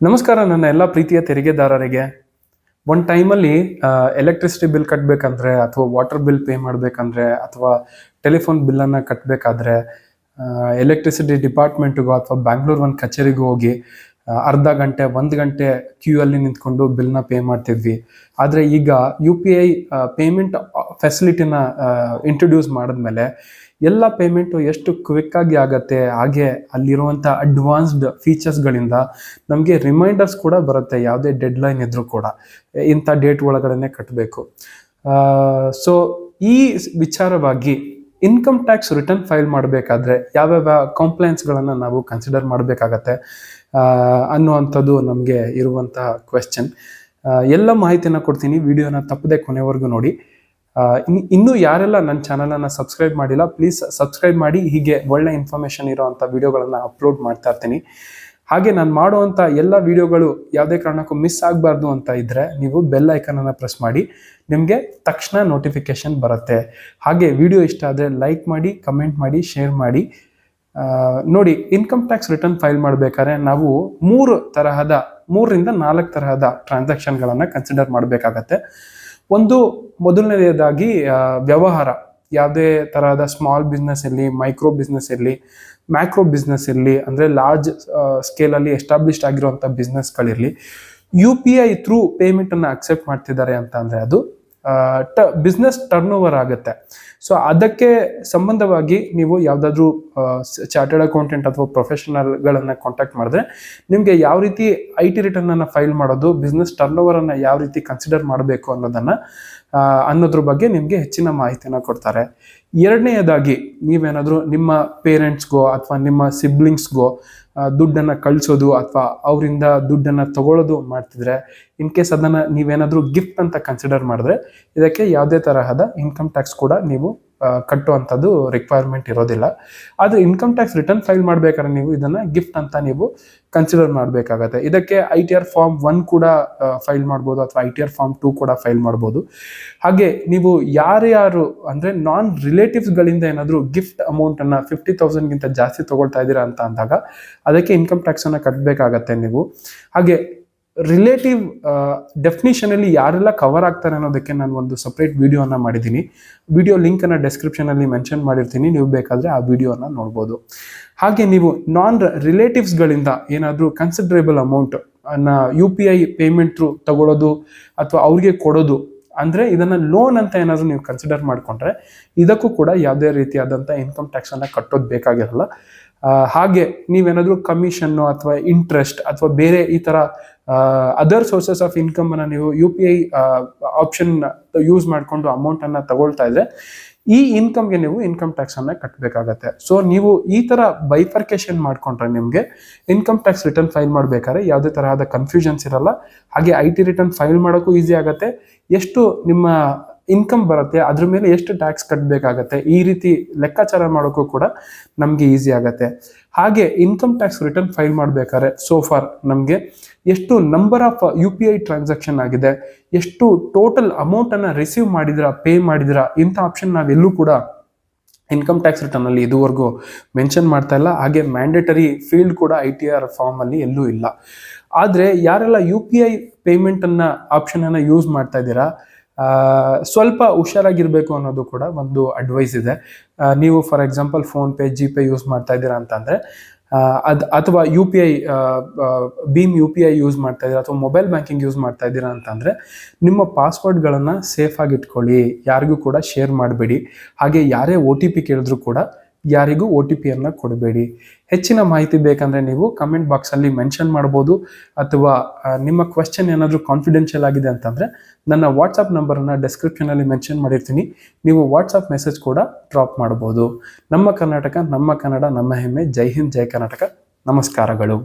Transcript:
ನಮಸ್ಕಾರ ನನ್ನ ಎಲ್ಲ ಪ್ರೀತಿಯ ತೆರಿಗೆದಾರರಿಗೆ. ಒಂದು ಟೈಮಲ್ಲಿ ಎಲೆಕ್ಟ್ರಿಸಿಟಿ ಬಿಲ್ ಕಟ್ಟಬೇಕಂದ್ರೆ ಅಥವಾ ವಾಟರ್ ಬಿಲ್ ಪೇ ಮಾಡಬೇಕಂದ್ರೆ ಅಥವಾ ಟೆಲಿಫೋನ್ ಬಿಲ್ಲನ್ನು ಕಟ್ಟಬೇಕಾದ್ರೆ ಎಲೆಕ್ಟ್ರಿಸಿಟಿ ಡಿಪಾರ್ಟ್ಮೆಂಟ್ಗೋ ಅಥವಾ ಬ್ಯಾಂಗ್ಳೂರ್ ಒಂದು ಕಚೇರಿಗೂ ಹೋಗಿ ಅರ್ಧ ಗಂಟೆ 1 ಗಂಟೆ ಕ್ಯೂ ಅಲ್ಲಿ ನಿಂತ್ಕೊಂಡು ಬಿಲ್ನ ಪೇ ಮಾಡ್ತಿದ್ವಿ. ಆದರೆ ಈಗ UPI ಪೇಮೆಂಟ್ ಫೆಸಿಲಿಟಿನ ಇಂಟ್ರೊಡ್ಯೂಸ್ ಮಾಡಿದ್ಮೇಲೆ ಎಲ್ಲ ಪೇಮೆಂಟು ಎಷ್ಟು ಕ್ವಿಕ್ಕಾಗಿ ಆಗುತ್ತೆ, ಹಾಗೆ ಅಲ್ಲಿರುವಂಥ ಅಡ್ವಾನ್ಸ್ಡ್ ಫೀಚರ್ಸ್ಗಳಿಂದ ನಮಗೆ ರಿಮೈಂಡರ್ಸ್ ಕೂಡ ಬರುತ್ತೆ. ಯಾವುದೇ ಡೆಡ್ಲೈನ್ ಇದ್ರೂ ಕೂಡ ಇಂಥ ಡೇಟ್ ಒಳಗಡೆ ಕಟ್ಟಬೇಕು. ಸೊ ಈ ವಿಚಾರವಾಗಿ ಇನ್ಕಮ್ ಟ್ಯಾಕ್ಸ್ ರಿಟರ್ನ್ ಫೈಲ್ ಮಾಡಬೇಕಾದ್ರೆ ಯಾವ್ಯಾವ ಕಾಂಪ್ಲೈನ್ಸ್ಗಳನ್ನು ನಾವು ಕನ್ಸಿಡರ್ ಮಾಡಬೇಕಾಗತ್ತೆ ಅನ್ನುವಂಥದ್ದು ನಮಗೆ ಇರುವಂತಹ ಕ್ವೆಶ್ಚನ್. ಎಲ್ಲ ಮಾಹಿತಿನ ಕೊಡ್ತೀನಿ, ವಿಡಿಯೋನ ತಪ್ಪದೆ ಕೊನೆವರೆಗೂ ನೋಡಿ. ಇನ್ನೂ ಯಾರೆಲ್ಲ ನನ್ನ ಚಾನಲನ್ನು ಸಬ್ಸ್ಕ್ರೈಬ್ ಮಾಡಿಲ್ಲ, ಪ್ಲೀಸ್ ಸಬ್ಸ್ಕ್ರೈಬ್ ಮಾಡಿ. ಹೀಗೆ ಒಳ್ಳೆ ಇನ್ಫಾರ್ಮೇಷನ್ ಇರೋವಂಥ ವಿಡಿಯೋಗಳನ್ನು ಅಪ್ಲೋಡ್ ಮಾಡ್ತಾ ಇರ್ತೀನಿ. ಹಾಗೆ ನಾನು ಮಾಡುವಂಥ ಎಲ್ಲ ವಿಡಿಯೋಗಳು ಯಾವುದೇ ಕಾರಣಕ್ಕೂ ಮಿಸ್ ಆಗಬಾರ್ದು ಅಂತ ಇದ್ದರೆ ನೀವು ಬೆಲ್ ಐಕನನ್ನು ಪ್ರೆಸ್ ಮಾಡಿ, ನಿಮಗೆ ತಕ್ಷಣ ನೋಟಿಫಿಕೇಶನ್ ಬರುತ್ತೆ. ಹಾಗೆ ವಿಡಿಯೋ ಇಷ್ಟ ಆದರೆ ಲೈಕ್ ಮಾಡಿ, ಕಮೆಂಟ್ ಮಾಡಿ, ಶೇರ್ ಮಾಡಿ. ನೋಡಿ, ಇನ್ಕಮ್ ಟ್ಯಾಕ್ಸ್ ರಿಟರ್ನ್ ಫೈಲ್ ಮಾಡಬೇಕಾದ್ರೆ ನಾವು 3ರಿಂದ 4 ತರಹದ ಟ್ರಾನ್ಸಾಕ್ಷನ್ಗಳನ್ನು ಕನ್ಸಿಡರ್ ಮಾಡಬೇಕಾಗತ್ತೆ. ಒಂದು ಮೊದಲನೇದಾಗಿ ವ್ಯವಹಾರ, ಯಾವುದೇ ತರಹದ ಸ್ಮಾಲ್ ಬಿಸ್ನೆಸ್ ಇರಲಿ, ಮೈಕ್ರೋ ಬಿಸ್ನೆಸ್ ಇರಲಿ, ಮ್ಯಾಕ್ರೋ ಬಿಸ್ನೆಸ್ ಇರಲಿ, ಅಂದರೆ ಲಾರ್ಜ್ ಸ್ಕೇಲಲ್ಲಿ ಎಸ್ಟಾಬ್ಲಿಷ್ಡ್ ಆಗಿರುವಂಥ ಬಿಸ್ನೆಸ್ಗಳಿರಲಿ, UPI ಥ್ರೂ ಪೇಮೆಂಟನ್ನು ಅಕ್ಸೆಪ್ಟ್ ಮಾಡ್ತಿದ್ದಾರೆ ಅಂತ ಅಂದರೆ ಅದು ಬಿಸ್ನೆಸ್ ಟರ್ನ್ ಓವರ್ ಆಗುತ್ತೆ. ಸೊ ಅದಕ್ಕೆ ಸಂಬಂಧವಾಗಿ ನೀವು ಯಾವುದಾದ್ರೂ ಚಾರ್ಟರ್ಡ್ ಅಕೌಂಟೆಂಟ್ ಅಥವಾ ಪ್ರೊಫೆಷನಲ್ಗಳನ್ನು ಕಾಂಟ್ಯಾಕ್ಟ್ ಮಾಡಿದ್ರೆ ನಿಮಗೆ ಯಾವ ರೀತಿ IT ರಿಟರ್ನನ್ನು ಫೈಲ್ ಮಾಡೋದು, ಬಿಸ್ನೆಸ್ ಟರ್ನ್ ಓವರನ್ನು ಯಾವ ರೀತಿ ಕನ್ಸಿಡರ್ ಮಾಡಬೇಕು ಅನ್ನೋದ್ರ ಬಗ್ಗೆ ನಿಮಗೆ ಹೆಚ್ಚಿನ ಮಾಹಿತಿನ ಕೊಡ್ತಾರೆ. ಎರಡನೆಯದಾಗಿ ನೀವೇನಾದರೂ ನಿಮ್ಮ ಪೇರೆಂಟ್ಸ್ಗೋ ಅಥವಾ ನಿಮ್ಮ ಸಿಬ್ಲಿಂಗ್ಸ್ಗೋ ದುಡ್ಡನ್ನು ಕಳಿಸೋದು ಅಥವಾ ಅವರಿಂದ ದುಡ್ಡನ್ನು ತಗೊಳ್ಳೋದು ಮಾಡ್ತಿದ್ರೆ, ಇನ್ ಕೇಸ್ ಅದನ್ನು ನೀವೇನಾದರೂ ಗಿಫ್ಟ್ ಅಂತ ಕನ್ಸಿಡರ್ ಮಾಡಿದ್ರೆ ಇದಕ್ಕೆ ಯಾವುದೇ ತರಹದ ಇನ್ಕಮ್ ಟ್ಯಾಕ್ಸ್ ಕೂಡ ನೀವು ಕಟ್ಟುವಂಥದ್ದು ರಿಕ್ವೈರ್ಮೆಂಟ್ ಇರೋದಿಲ್ಲ. ಆದರೆ ಇನ್ಕಮ್ ಟ್ಯಾಕ್ಸ್ ರಿಟರ್ನ್ ಫೈಲ್ ಮಾಡಬೇಕಾದ್ರೆ ನೀವು ಇದನ್ನು ಗಿಫ್ಟ್ ಅಂತ ನೀವು ಕನ್ಸಿಡರ್ ಮಾಡಬೇಕಾಗತ್ತೆ. ಇದಕ್ಕೆ ITR ಫಾರ್ಮ್ 1 ಕೂಡ ಫೈಲ್ ಮಾಡ್ಬೋದು ಅಥವಾ ITR ಫಾರ್ಮ್ 2 ಕೂಡ ಫೈಲ್ ಮಾಡ್ಬೋದು. ಹಾಗೆ ನೀವು ಯಾರ್ಯಾರು ಅಂದರೆ ನಾನ್ ರಿಲೇಟಿವ್ಸ್ಗಳಿಂದ ಏನಾದರೂ ಗಿಫ್ಟ್ ಅಮೌಂಟನ್ನು 50,000ಗಿಂತ ಜಾಸ್ತಿ ತೊಗೊಳ್ತಾ ಇದ್ದೀರಾ ಅಂತ ಅಂದಾಗ ಅದಕ್ಕೆ ಇನ್ಕಮ್ ಟ್ಯಾಕ್ಸನ್ನು ಕಟ್ಟಬೇಕಾಗತ್ತೆ ನೀವು. ಹಾಗೆ ರಿಲೇಟಿವ್ ಡೆಫಿನಿಷನಲ್ಲಿ ಯಾರೆಲ್ಲ ಕವರ್ ಆಗ್ತಾರೆ ಅನ್ನೋದಕ್ಕೆ ನಾನು ಒಂದು ಸಪ್ರೇಟ್ ವಿಡಿಯೋನ ಮಾಡಿದ್ದೀನಿ. ವಿಡಿಯೋ ಲಿಂಕನ್ನು ಡೆಸ್ಕ್ರಿಪ್ಷನಲ್ಲಿ ಮೆನ್ಷನ್ ಮಾಡಿರ್ತೀನಿ, ನೀವು ಬೇಕಾದರೆ ಆ ವಿಡಿಯೋನ ನೋಡ್ಬೋದು. ಹಾಗೆ ನೀವು ನಾನ್ ರಿಲೇಟಿವ್ಸ್ಗಳಿಂದ ಏನಾದರೂ considerable amount UPI payment through ತಗೊಳ್ಳೋದು ಅಥವಾ ಅವ್ರಿಗೆ ಕೊಡೋದು, ಅಂದರೆ ಇದನ್ನು ಲೋನ್ ಅಂತ ಏನಾದರೂ ನೀವು ಕನ್ಸಿಡರ್ ಮಾಡಿಕೊಂಡ್ರೆ ಇದಕ್ಕೂ ಕೂಡ ಯಾವುದೇ ರೀತಿಯಾದಂಥ ಇನ್ಕಮ್ ಟ್ಯಾಕ್ಸನ್ನು ಕಟ್ಟೋದು ಬೇಕಾಗಿರಲ್ಲ. ಹಾಗೆ ನೀವೇನಾದರೂ ಕಮಿಷನ್ನು ಅಥವಾ ಇಂಟ್ರೆಸ್ಟ್ ಅಥವಾ ಬೇರೆ ಈ ಥರ ಅದರ್ ಸೋರ್ಸಸ್ ಆಫ್ ಇನ್ಕಮನ್ನು ನೀವು UPI ಆಪ್ಷನ್ ಯೂಸ್ ಮಾಡಿಕೊಂಡು ಅಮೌಂಟನ್ನು ತಗೊಳ್ತಾ ಇದ್ರೆ ಈ ಇನ್ಕಮ್ಗೆ ನೀವು ಇನ್ಕಮ್ ಟ್ಯಾಕ್ಸನ್ನು ಕಟ್ಟಬೇಕಾಗತ್ತೆ. ಸೊ ನೀವು ಈ ಥರ ಬೈಫರ್ಕೇಶನ್ ಮಾಡಿಕೊಂಡ್ರೆ ನಿಮಗೆ ಇನ್ಕಮ್ ಟ್ಯಾಕ್ಸ್ ರಿಟರ್ನ್ ಫೈಲ್ ಮಾಡಬೇಕಾದ್ರೆ ಯಾವುದೇ ತರಹದ ಕನ್ಫ್ಯೂಷನ್ಸ್ ಇರಲ್ಲ. ಹಾಗೆ IT ರಿಟರ್ನ್ ಫೈಲ್ ಮಾಡೋಕ್ಕೂ ಈಸಿ ಆಗುತ್ತೆ. ಎಷ್ಟು ನಿಮ್ಮ ಇನ್ಕಮ್ ಬರುತ್ತೆ ಅದ್ರ ಮೇಲೆ ಎಷ್ಟು ಟ್ಯಾಕ್ಸ್ ಕಟ್ಟಬೇಕಾಗತ್ತೆ ಈ ರೀತಿ ಲೆಕ್ಕಾಚಾರ ಮಾಡೋಕ್ಕೂ ಕೂಡ ನಮಗೆ ಈಸಿ ಆಗುತ್ತೆ. ಹಾಗೆ ಇನ್ಕಮ್ ಟ್ಯಾಕ್ಸ್ ರಿಟರ್ನ್ ಫೈಲ್ ಮಾಡಬೇಕಾದ್ರೆ ಸೋಫಾರ್ ನಮಗೆ ಎಷ್ಟು ನಂಬರ್ ಆಫ್ UPI ಟ್ರಾನ್ಸಾಕ್ಷನ್ ಆಗಿದೆ, ಎಷ್ಟು ಟೋಟಲ್ ಅಮೌಂಟನ್ನು ರಿಸೀವ್ ಮಾಡಿದಿರಾ, ಪೇ ಮಾಡಿದಿರಾ, ಇಂಥ ಆಪ್ಷನ್ ನಾವೆಲ್ಲೂ ಕೂಡ ಇನ್ಕಮ್ ಟ್ಯಾಕ್ಸ್ ರಿಟರ್ನಲ್ಲಿ ಇದುವರೆಗೂ ಮೆನ್ಷನ್ ಮಾಡ್ತಾ ಇಲ್ಲ. ಹಾಗೆ ಮ್ಯಾಂಡೇಟರಿ ಫೀಲ್ಡ್ ಕೂಡ ITR ಫಾರ್ಮಲ್ಲಿ ಎಲ್ಲೂ ಇಲ್ಲ. ಆದರೆ ಯಾರೆಲ್ಲ UPI ಪೇಮೆಂಟನ್ನು ಆಪ್ಷನನ್ನು ಯೂಸ್ ಮಾಡ್ತಾ ಇದ್ದೀರಾ ಸ್ವಲ್ಪ ಹುಷಾರಾಗಿರ್ಬೇಕು ಅನ್ನೋದು ಕೂಡ ಒಂದು ಅಡ್ವೈಸ್ ಇದೆ. ನೀವು for example PhonePe, GPay use ಮಾಡ್ತಾ ಇದ್ದೀರಾ ಅಂತಂದರೆ ಅಥವಾ UPI ಭೀಮ್ UPI ಯೂಸ್ ಮಾಡ್ತಾ ಇದ್ದೀರಾ ಅಥವಾ ಮೊಬೈಲ್ ಬ್ಯಾಂಕಿಂಗ್ ಯೂಸ್ ಮಾಡ್ತಾ ಇದ್ದೀರಾ ಅಂತಂದರೆ ನಿಮ್ಮ ಪಾಸ್ವರ್ಡ್ಗಳನ್ನು ಸೇಫಾಗಿ ಇಟ್ಕೊಳ್ಳಿ, ಯಾರಿಗೂ ಕೂಡ ಶೇರ್ ಮಾಡಬೇಡಿ. ಹಾಗೆ ಯಾರೇ OTP ಕೇಳಿದ್ರು ಕೂಡ ಯಾರಿಗೂ OTPಯನ್ನು ಕೊಡಬೇಡಿ. ಹೆಚ್ಚಿನ ಮಾಹಿತಿ ಬೇಕಂದರೆ ನೀವು ಕಮೆಂಟ್ ಬಾಕ್ಸಲ್ಲಿ ಮೆನ್ಷನ್ ಮಾಡ್ಬೋದು, ಅಥವಾ ನಿಮ್ಮ ಕ್ವೆಶ್ಚನ್ ಏನಾದರೂ ಕಾನ್ಫಿಡೆನ್ಷಿಯಲ್ ಆಗಿದೆ ಅಂತಂದರೆ ನನ್ನ ವಾಟ್ಸಪ್ ನಂಬರನ್ನು ಡೆಸ್ಕ್ರಿಪ್ಷನಲ್ಲಿ ಮೆನ್ಷನ್ ಮಾಡಿರ್ತೀನಿ, ನೀವು ವಾಟ್ಸಪ್ ಮೆಸೇಜ್ ಕೂಡ ಡ್ರಾಪ್ ಮಾಡ್ಬೋದು. ನಮ್ಮ ಕರ್ನಾಟಕ, ನಮ್ಮ ಕನ್ನಡ, ನಮ್ಮ ಹೆಮ್ಮೆ. ಜೈ ಹಿಂದ್, ಜೈ ಕರ್ನಾಟಕ. ನಮಸ್ಕಾರಗಳು.